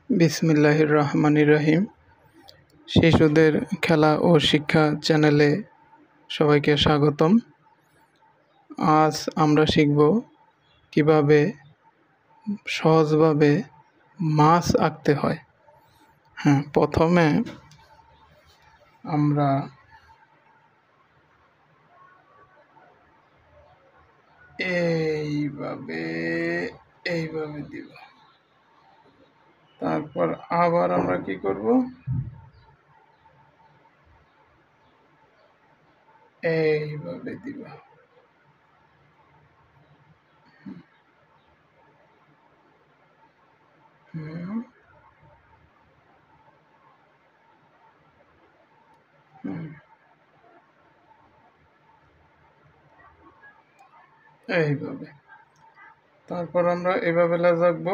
বিসমিল্লাহির রহমানির রহিম। শিশুদের খেলা ও শিক্ষা চ্যানেলে সবাইকে স্বাগতম। আজ আমরা শিখব কিভাবে সহজভাবে মাছ আঁকতে হয়। প্রথমে আমরা এইভাবে দিব। তারপর আবার আমরা কি করব, এইভাবে দিব। এইভাবে। তারপর আমরা এইভাবে লাগাবো।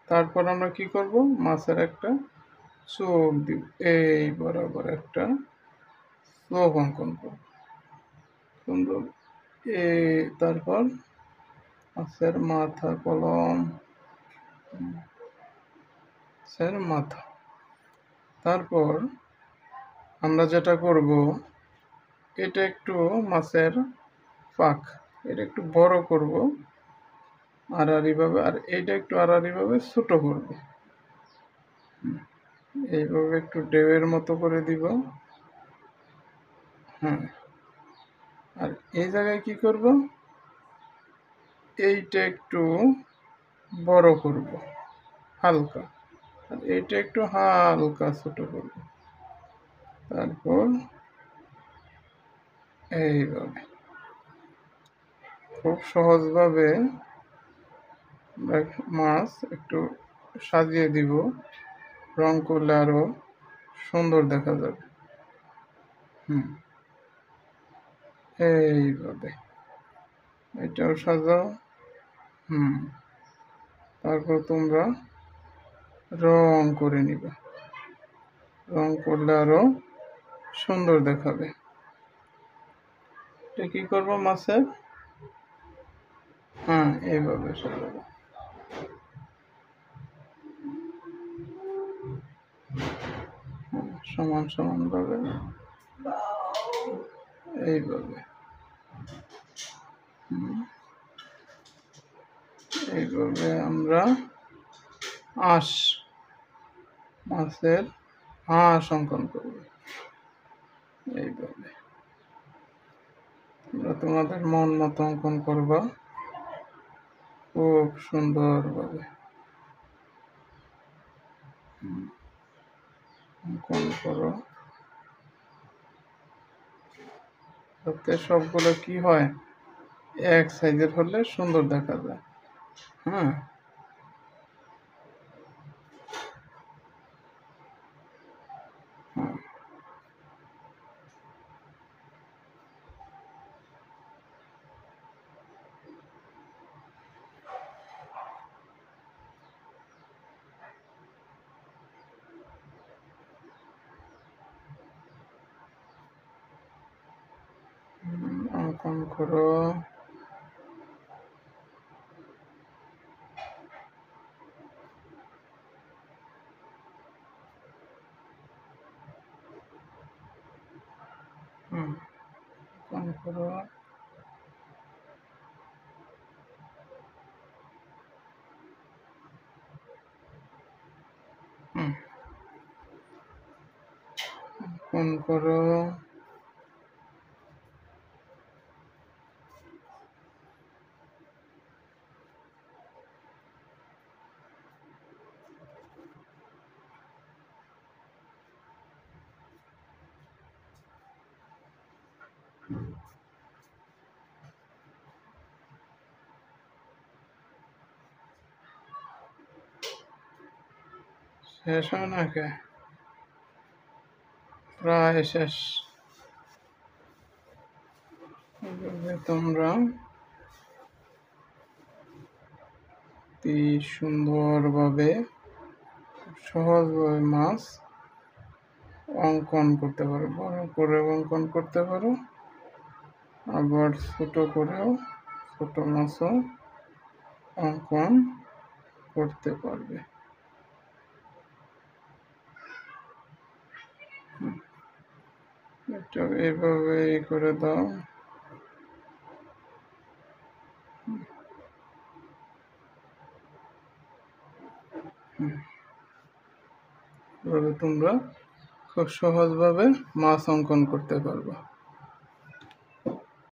তারপর আমরা কি করব, মাছের একটা চোখ দিব, এই বরাবর একটা চোখ অঙ্কন করব সুন্দর। তারপর মাছের মাথা, কলম, মাছের মাথা। তারপর আমরা যেটা করব, এটা একটু মাছের পাখ, এটা একটু বড় করব আড়াআড়িভাবে, আর এইটা একটু আড়াআড়িভাবে ছোট করব। এইভাবে একটু ঢেউয়ের মতো করে দিব। আর এই জায়গায় কি করব, এইটা একটু বড় করব হালকা, আর এইটা একটু হালকা ছোট করব। তারপর এইভাবে খুব সহজভাবে মাছ একটু সাজিয়ে দিব। রং করলে আরো সুন্দর দেখা যাবে। এইভাবে এটাও সাজাও। তারপর তোমরা রং করে নিবে, রং করলে আরো সুন্দর দেখাবে। এটা কি করবো, মাছের এইভাবে সাজাবো। সমান সমান ভাবে এইভাবে এইভাবে আমরা মাছের হাঁস অঙ্কন করব। এইভাবে তোমরা তোমাদের মন মতো অঙ্কন করবা খুব সুন্দরভাবে। অঙ্কন করো যাতে সবগুলো কি হয়, এক সাইজের হলে সুন্দর দেখা যায়। অঙ্কন করো। অঙ্কন করো। অঙ্কন করো। শেষ হয় না কে? প্রায় শেষ। তোমরা সুন্দরভাবে সহজভাবে মাছ অঙ্কন করতে পারো। বড় করে অঙ্কন করতে পারো, আবার ছোট করেও ছোট মাছও অঙ্কন করতে পারবে। এটা এইভাবে করে দাও। এভাবে তোমরা খুব সহজভাবে মাছ অঙ্কন করতে পারবে।